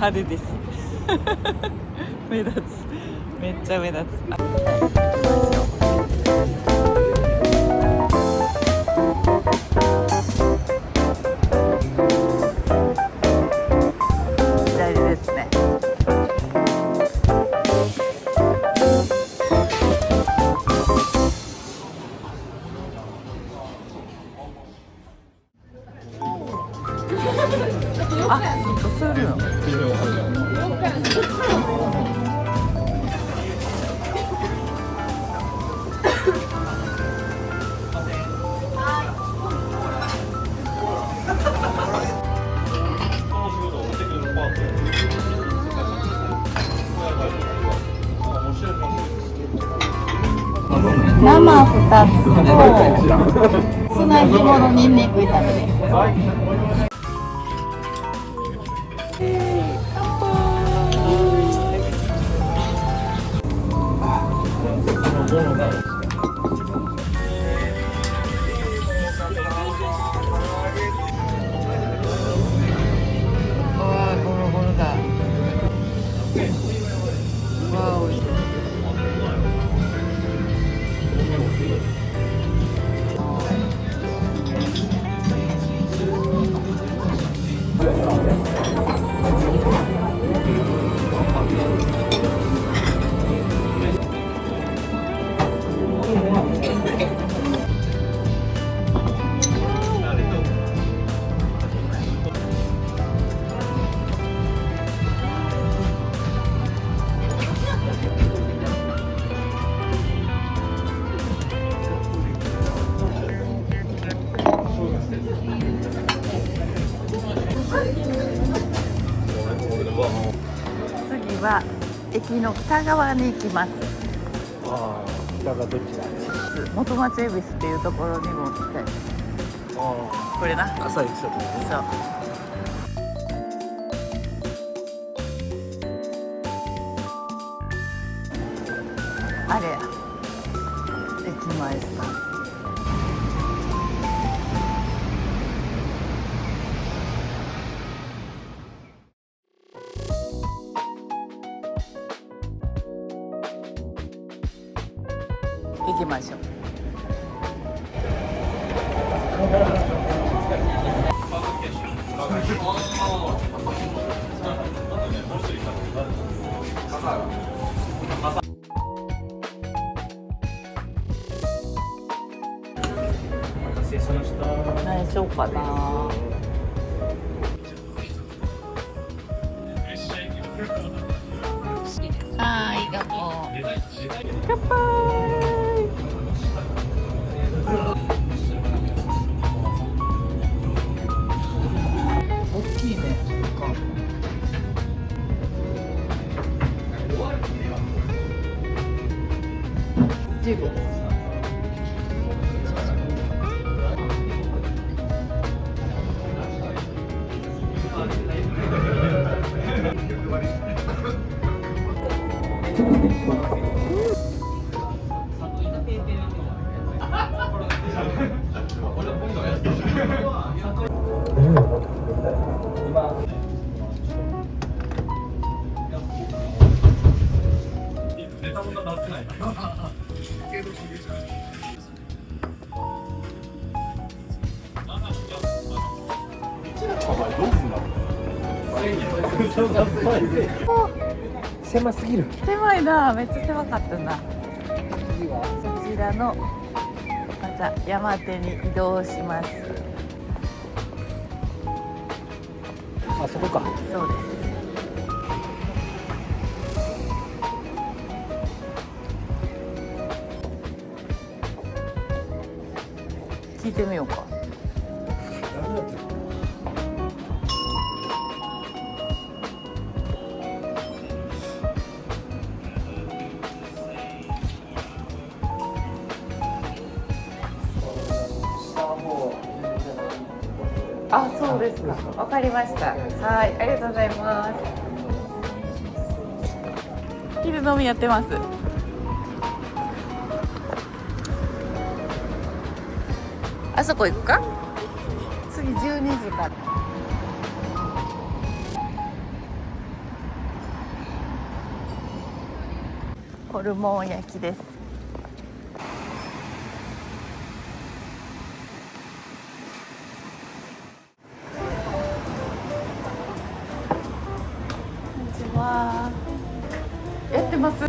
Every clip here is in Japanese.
派手です目立つ、めっちゃ目立つ。左ですね。あ、そうするの。生2つと砂肝のニンニク炒めです。次は駅の北側に行きます。ああ、北がどっちだ。元町恵比寿っていうところにも行きたい。これな。朝行ってたとこね。そう。あれや。駅前さ。行きましょう。何しようかな。はい、どうも。乾杯。大きいね。15です。狭すぎる。狭いな、めっちゃ狭かったな。そちらのまた山手に移動します。あそこか。そうです。聞いてみようか。あ、そうですか。わかりました。はい、ありがとうございます。昼飲みやってます。あそこ行くか。次12時から。ホルモン焼きです。こんにちは。やってます。い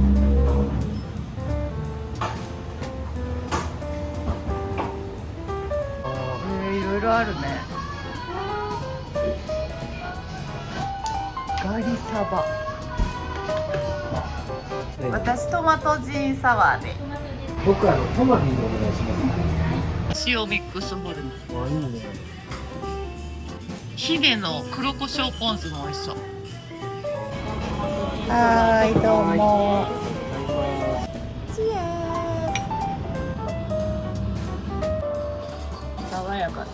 ろいろあるね。ガリサバ。私トマトジンサワーで。僕トマピーでお願いします。塩ミックスホルモン。あ、いいね。ヒデの黒胡椒ポン酢も美味しそう。はい、どうも。チエーイ。爽やか。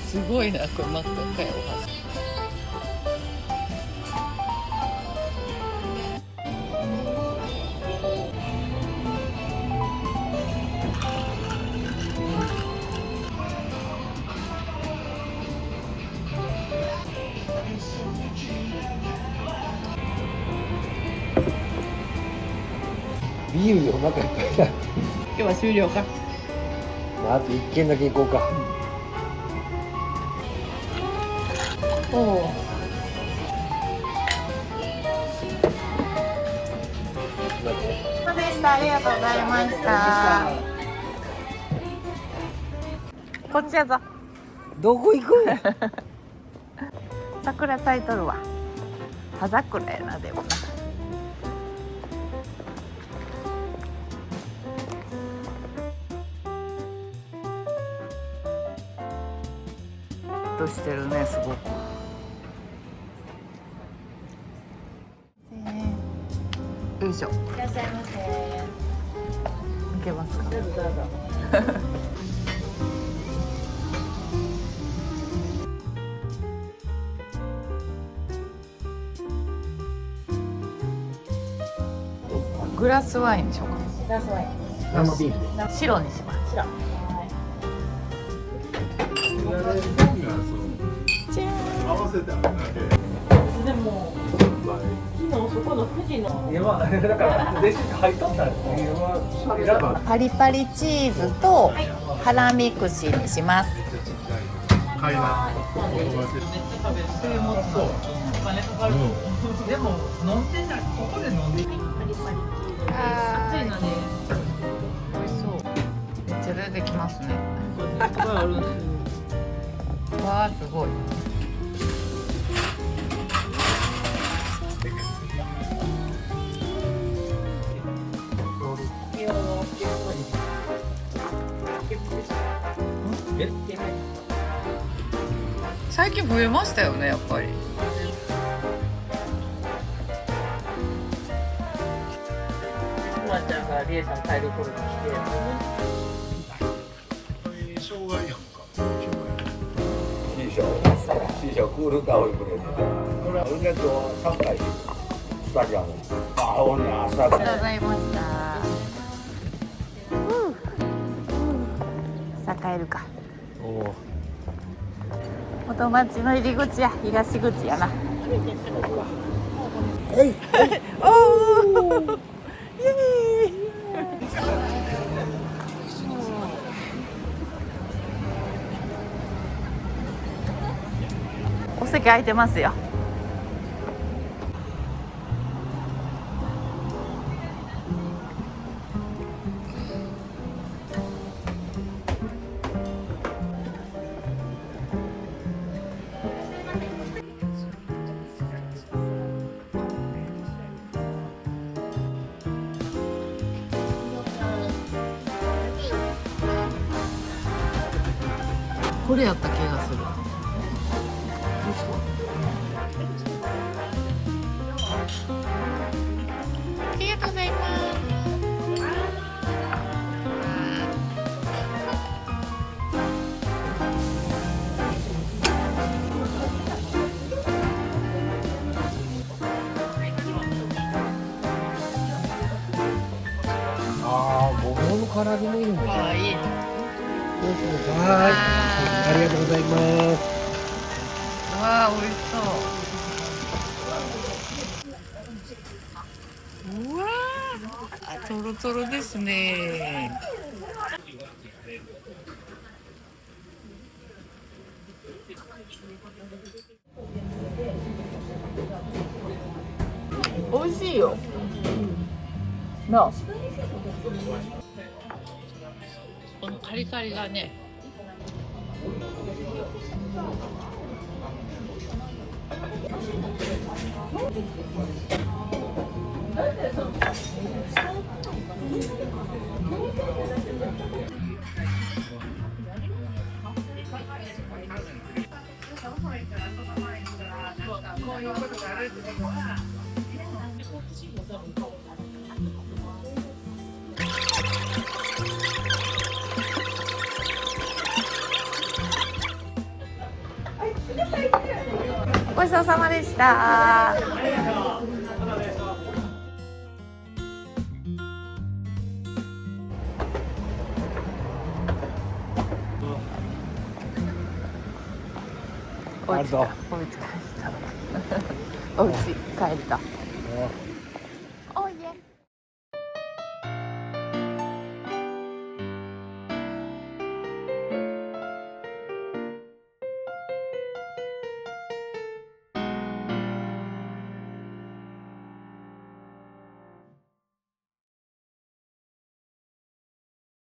すごいな、これ真っ赤かよ、お箸。ビールでお腹いっぱいだ。今日は終了か。あと1軒だけ行こうか。おお。そうでした。ありがとうございました。こっちやぞ。どこ行くんや。桜咲いとるわ。葉桜やな、でもな。としてるね、すごく。よいしょ。いらっしゃいませ。いけますか。どうぞどうぞ。グラスワインにしようか。グラスワイン。生ビールで。白にします。白。でも昨日そこの富士のいや、まあ、だからレシピ入っとったら選ばパリパリチーズとハラミ串にします。買います。でも飲んでない、ここで飲んでいい。パリパリチーズ。暑いので。美味しそう。めっちゃ出てきますね。あるんですよ。わあ、すごい。最近増えましたよね、やっぱり。まーちゃんがリエさん帰る頃に来て。障害やんか。シーショクールダウンくれて。これは運転と3回スタジアム。あ、おにゃ、スタジアム。ありがとうございました。さあ帰るか。おお。元町の入り口や東口やな。はい。おお。イエーイ。お席空いてますよ。これやった気がする。ありがとうございます。唐揚げもいいんだよ。ああ、いい。はい、ありがとうございます。わあ、美味しそう。うわあ、トロトロですね。美味しいよ。なあ。このカリカリがね。ごちそうさまでした。お家帰った。お家帰った。